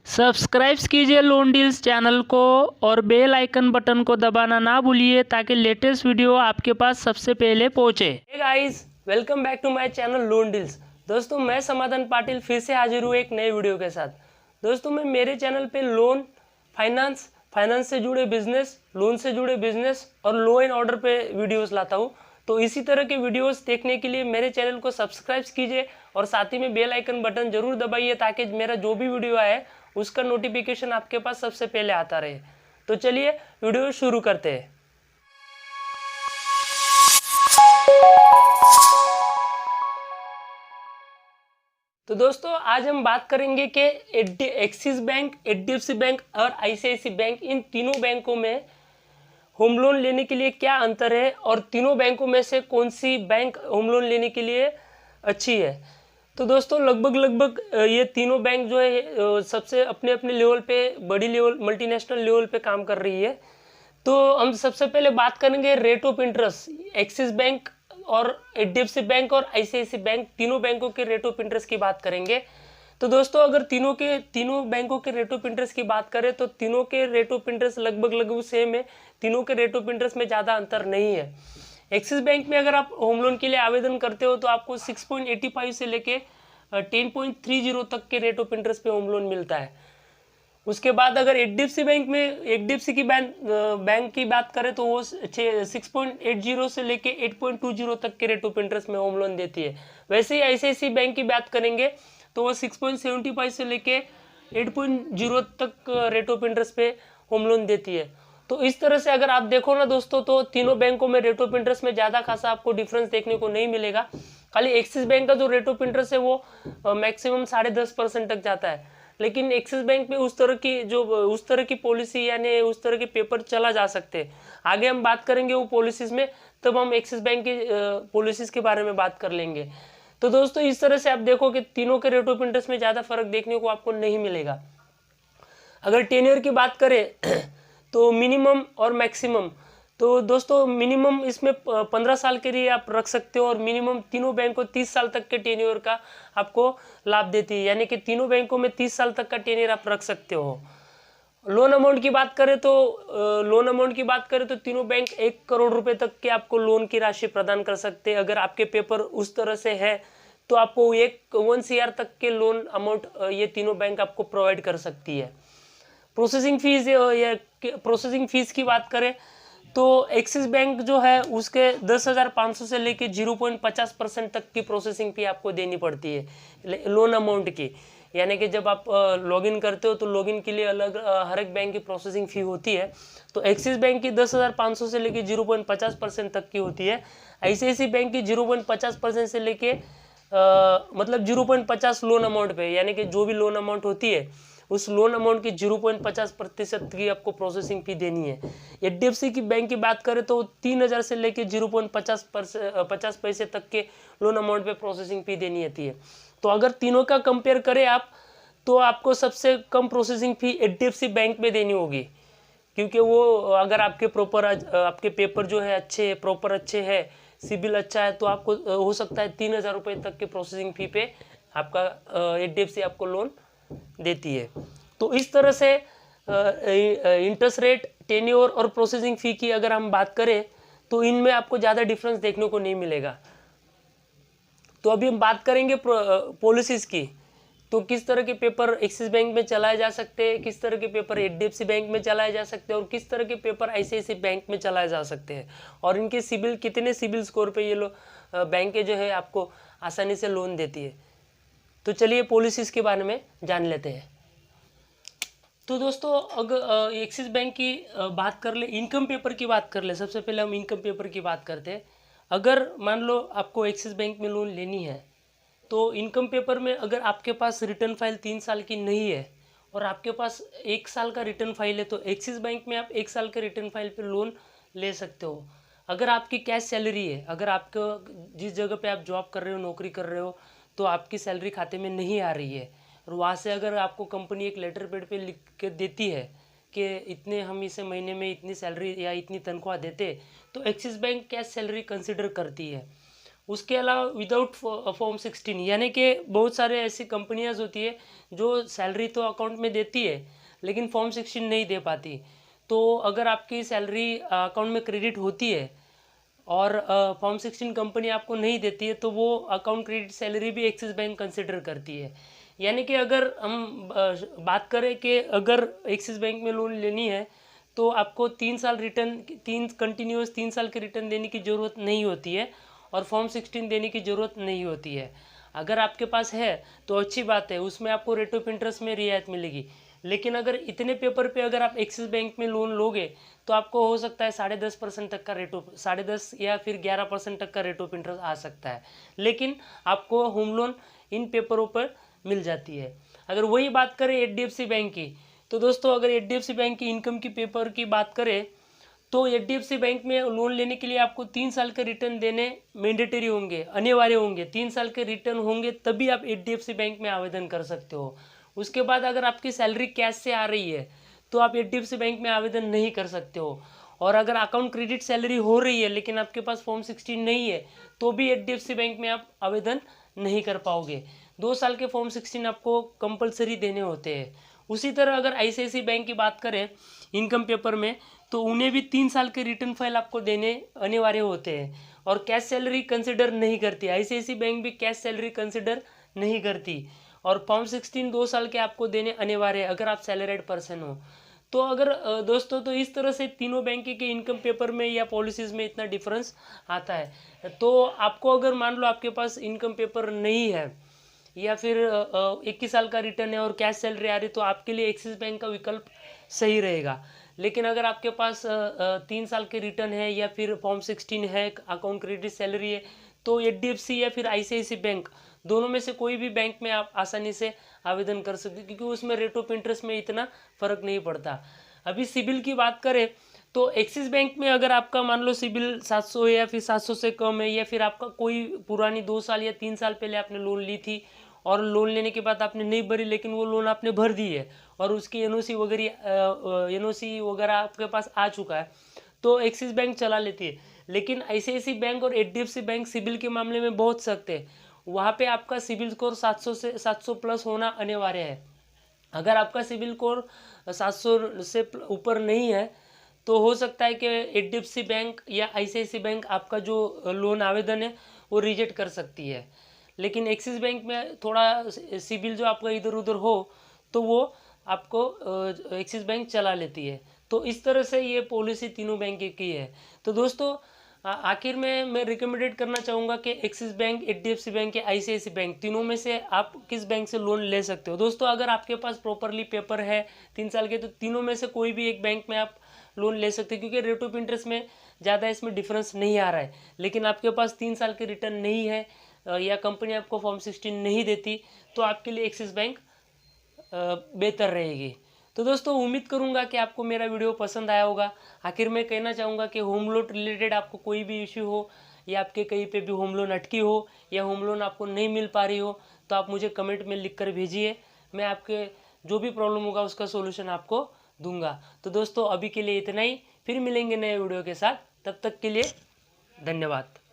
Subscribe कीजिए loan deals channel को और बेल आइकन बटन को दबाना ना भूलिए ताकि लेटेस्ट वीडियो आपके पास सबसे पहले पहुंचे। Hey guys, welcome back to my channel loan deals. दोस्तों, मैं समाधान पाटिल फिर से हाजिर हूँ एक नए वीडियो के साथ। दोस्तों, मैं मेरे चैनल पे लोन, फाइनेंस से जुड़े बिजनेस, लोन से जुड़े बिजनेस और लॉ एंड ऑर्डर पे वीडियोस लाता हूँ। तो इसी तरह के वीडियोस देखने के लिए मेरे चैनल को सब्सक्राइब कीजिए और साथ ही में बेल आइकन बटन जरूर दबाइए ताकि मेरा जो भी वीडियो आए उसका नोटिफिकेशन आपके पास सबसे पहले आता रहे। तो चलिए वीडियो शुरू करते हैं। तो दोस्तों, आज हम बात करेंगे कि एक्सिस बैंक, एचडीएफसी बैंक और आईसीआईसीआई बैंक, इन तीनों बैंकों में होम लोन लेने के लिए क्या अंतर है और तीनों बैंकों में से कौन सी बैंक होम लोन लेने के लिए अच्छी है। तो दोस्तों, लगभग ये तीनों बैंक जो है सबसे अपने अपने लेवल पे बड़ी लेवल, मल्टीनेशनल लेवल पे काम कर रही है। तो हम सबसे पहले बात करेंगे rate of interest. Axis bank और एचडीएफसी बैंक और आईसीआईसीआई बैंक, तीनों बैंकों के रेट ऑफ इंटरेस्ट की बात करेंगे। तो दोस्तों, अगर तीनों बैंकों के रेट ऑफ इंटरेस्ट की बात करें तो तीनों के रेट ऑफ इंटरेस्ट लगभग सेम है। तीनों के रेट ऑफ इंटरेस्ट में ज़्यादा अंतर नहीं है। एक्सिस बैंक में अगर आप होम लोन के लिए आवेदन करते हो तो आपको 6.85 से लेके 10.30 तक के रेट ऑफ इंटरेस्ट पे होम लोन मिलता है। उसके बाद अगर एचडीएफसी बैंक में, एचडीएफसी की बैंक की बात करें तो वो 6.80 से लेके 8.20 तक के रेट ऑफ इंटरेस्ट में होम लोन देती है। वैसे ही आईसीआईसीआई बैंक की बात करेंगे तो वो 6.75 से लेके 8.0 तक रेट ऑफ इंटरेस्ट पे होम लोन देती है। तो इस तरह से अगर आप देखो ना दोस्तों, तो तीनों बैंकों में रेट ऑफ इंटरेस्ट में ज़्यादा खासा आपको डिफरेंस देखने को नहीं मिलेगा। खाली एक्सिस बैंक का जो रेट ऑफ इंटरेस्ट है वो मैक्सिमम 10.5% तक जाता है। लेकिन एक्सिस बैंक में उस तरह की पॉलिसी यानी उस तरह के पेपर चला जा सकते हैं। आगे हम बात करेंगे वो पॉलिसीज में, तब हम एक्सिस बैंक की पॉलिसीज के बारे में बात कर लेंगे। तो दोस्तों, इस तरह से आप देखो कि तीनों के रेट ऑफ इंटरेस्ट में ज़्यादा फर्क देखने को आपको नहीं मिलेगा। अगर टेन्योर की बात करें तो मिनिमम और मैक्सिमम, तो दोस्तों मिनिमम इसमें 15 साल के लिए आप रख सकते हो और मिनिमम तीनों बैंकों 30 साल तक के टेन्योर का आपको लाभ देती है, यानी कि तीनों बैंकों में 30 साल तक का टेन्योर आप रख सकते हो। लोन अमाउंट की बात करें तो तीनों बैंक 1 करोड़ रुपए तक के आपको लोन की राशि प्रदान कर सकते हैं। अगर आपके पेपर उस तरह से है तो आपको 1 CR तक के लोन अमाउंट ये तीनों बैंक आपको प्रोवाइड कर सकती है। प्रोसेसिंग फीस की बात करें तो एक्सिस बैंक जो है उसके 10,500 से लेके 0.50% तक की प्रोसेसिंग फी आपको देनी पड़ती है लोन अमाउंट की। यानी कि जब आप लॉगिन करते हो तो लॉगिन के लिए अलग हर एक बैंक की प्रोसेसिंग फी होती है। तो एक्सिस बैंक की 10,500 से लेके 0.50% तक की होती है। आईसीआईसीआई बैंक की 0.50% से लेके मतलब 0.50 लोन अमाउंट पे, यानी कि जो भी लोन अमाउंट होती है उस लोन अमाउंट की 0.50% की आपको प्रोसेसिंग फी देनी है। एचडीएफसी की बैंक की बात करें तो 3,000 से लेके 0.50 पैसे तक के लोन अमाउंट पे प्रोसेसिंग फी देनी होती है। तो अगर तीनों का कंपेयर करें आप, तो आपको सबसे कम प्रोसेसिंग फी एचडीएफसी बैंक में देनी होगी, क्योंकि वो अगर आपके पेपर जो है अच्छे है, प्रॉपर अच्छे है, सिबिल अच्छा है, तो आपको हो सकता है 3,000 रुपये तक के प्रोसेसिंग फी पे आपका एचडीएफसी आपको लोन देती है। तो इस तरह से इंटरेस्ट रेट, टेन्योर और प्रोसेसिंग फी की अगर हम बात करें तो इनमें आपको ज़्यादा डिफरेंस देखने को नहीं मिलेगा। तो अभी हम बात करेंगे पॉलिसीज़ की। तो किस तरह के पेपर एक्सिस बैंक में चलाए जा सकते हैं, किस तरह के पेपर एचडीएफसी बैंक में चलाए जा सकते हैं और किस तरह के पेपर आईसीआईसीआई बैंक में चलाए जा सकते हैं, और इनके कितने सिबिल स्कोर पे ये बैंक जो है आपको आसानी से लोन देती है। तो चलिए पॉलिसीज़ के बारे में जान लेते हैं। तो दोस्तों, अगर एक्सिस बैंक की बात कर ले, इनकम पेपर की बात कर ले, सबसे पहले हम इनकम पेपर की बात करते हैं। अगर मान लो आपको एक्सिस बैंक में लोन लेनी है तो इनकम पेपर में अगर आपके पास रिटर्न फाइल 3 साल की नहीं है और आपके पास 1 साल का रिटर्न फाइल है तो एक्सिस बैंक में आप 1 साल के रिटर्न फाइल पे लोन ले सकते हो। अगर आपकी कैश सैलरी है, अगर आपको जिस जगह पे आप जॉब कर रहे हो, नौकरी कर रहे हो, तो आपकी सैलरी खाते में नहीं आ रही है और वहाँ से अगर आपको कंपनी एक लेटर पैड पे लिख के देती है कि इतने हम इसे महीने में इतनी सैलरी या इतनी तनख्वाह देते, तो axis bank cash salary consider करती है। उसके अलावा विदाउट फॉर्म 16, यानी कि बहुत सारे ऐसी कंपनियां होती है जो सैलरी तो अकाउंट में देती है लेकिन फॉर्म 16 नहीं दे पाती। तो अगर आपकी सैलरी अकाउंट में क्रेडिट होती है और फॉर्म 16 कंपनी आपको नहीं देती है तो वो अकाउंट क्रेडिट सैलरी भी एक्सिस बैंक कंसिडर करती है। यानी कि अगर हम बात करें कि अगर एक्सिस बैंक में लोन लेनी है तो आपको 3 साल रिटर्न, 3 साल के रिटर्न देने की ज़रूरत नहीं होती है और फॉर्म 16 देने की ज़रूरत नहीं होती है। अगर आपके पास है तो अच्छी बात है, उसमें आपको रेट ऑफ इंटरेस्ट में रियायत मिलेगी। लेकिन अगर इतने पेपर पे अगर आप एक्सिस बैंक में लोन लोगे तो आपको हो सकता है 10.5% तक का रेट ऑफ 10.5 या फिर 11% तक का रेट ऑफ इंटरेस्ट आ सकता है, लेकिन आपको होम लोन इन पेपरों पर मिल जाती है। अगर वही बात करें HDFC बैंक की, तो दोस्तों अगर HDFC बैंक की इनकम की पेपर की बात करें तो HDFC बैंक में लोन लेने के लिए आपको 3 साल के रिटर्न देने मैंडेटरी होंगे, अनिवार्य होंगे। 3 साल के रिटर्न होंगे तभी आप HDFC बैंक में आवेदन कर सकते हो। उसके बाद अगर आपकी सैलरी कैश से आ रही है तो आप HDFC बैंक में आवेदन नहीं कर सकते हो। और अगर अकाउंट क्रेडिट सैलरी हो रही है लेकिन आपके पास फॉर्म 16 नहीं है तो भी HDFC बैंक में आप आवेदन नहीं कर पाओगे। 2 साल के फॉर्म 16 आपको कंपलसरी देने होते हैं। उसी तरह अगर ICICI बैंक की बात करें इनकम पेपर में तो उन्हें भी 3 साल के रिटर्न फाइल आपको देने अनिवार्य होते हैं और कैश सैलरी कंसिडर नहीं करती। ICICI बैंक भी कैश सैलरी कंसिडर नहीं करती और फॉर्म 16 2 साल के आपको देने अनिवार्य है अगर आप सैलरीड पर्सन हो। तो अगर दोस्तों तो इस तरह से तीनों बैंक के इनकम पेपर में या पॉलिसीज़ में इतना डिफरेंस आता है। तो आपको अगर मान लो आपके पास इनकम पेपर नहीं है या फिर 21 साल का रिटर्न है और कैश सैलरी आ रही तो आपके लिए एक्सिस बैंक का विकल्प सही रहेगा। लेकिन अगर आपके पास 3 साल के रिटर्न है या फिर फॉर्म 16 है, अकाउंट क्रेडिट सैलरी है, तो HDFC या फिर ICICI बैंक दोनों में से कोई भी बैंक में आप आसानी से आवेदन कर सकते हैं क्योंकि उसमें रेट ऑफ इंटरेस्ट में इतना फ़र्क नहीं पड़ता। अभी सिबिल की बात करें तो एक्सिस बैंक में अगर आपका मान लो सिबिल 700 है या फिर 700 से कम है या फिर आपका कोई पुरानी 2 साल या 3 साल पहले आपने लोन ली थी और लोन लेने के बाद आपने नहीं भरी लेकिन वो लोन आपने भर दी है और उसकी NOC वगैरह आपके पास आ चुका है तो एक्सिस बैंक चला लेती है। लेकिन ICICI बैंक और HDFC बैंक सिबिल के मामले में बहुत सख्त है। वहाँ पे आपका सिबिल स्कोर 700 प्लस होना अनिवार्य है। अगर आपका सिबिल स्कोर 700 से ऊपर नहीं है तो हो सकता है कि HDFC बैंक या ICICI बैंक आपका जो लोन आवेदन है वो रिजेक्ट कर सकती है। लेकिन एक्सिस बैंक में थोड़ा सिबिल जो आपका इधर उधर हो तो वो आपको एक्सिस बैंक चला लेती है। तो इस तरह से ये पॉलिसी तीनों बैंक की है। तो दोस्तों आखिर में मैं रिकमेंडेड करना चाहूँगा कि एक्सिस बैंक, HDFC बैंक या ICICI बैंक तीनों में से आप किस बैंक से लोन ले सकते हो। दोस्तों अगर आपके पास प्रॉपरली पेपर है 3 साल के तो तीनों में से कोई भी एक बैंक में आप लोन ले सकते हैं क्योंकि रेट ऑफ इंटरेस्ट में ज़्यादा इसमें डिफरेंस नहीं आ रहा है। लेकिन आपके पास 3 साल के रिटर्न नहीं है या कंपनी आपको फॉर्म 16 नहीं देती तो आपके लिए एक्सिस बैंक बेहतर रहेगी। तो दोस्तों उम्मीद करूंगा कि आपको मेरा वीडियो पसंद आया होगा। आखिर में कहना चाहूँगा कि होम लोन रिलेटेड आपको कोई भी इश्यू हो या आपके कहीं पे भी होम लोन अटकी हो या होम लोन आपको नहीं मिल पा रही हो तो आप मुझे कमेंट में लिख कर भेजिए। मैं आपके जो भी प्रॉब्लम होगा उसका सोल्यूशन आपको दूंगा। तो दोस्तों अभी के लिए इतना ही, फिर मिलेंगे नए वीडियो के साथ। तब तक के लिए धन्यवाद।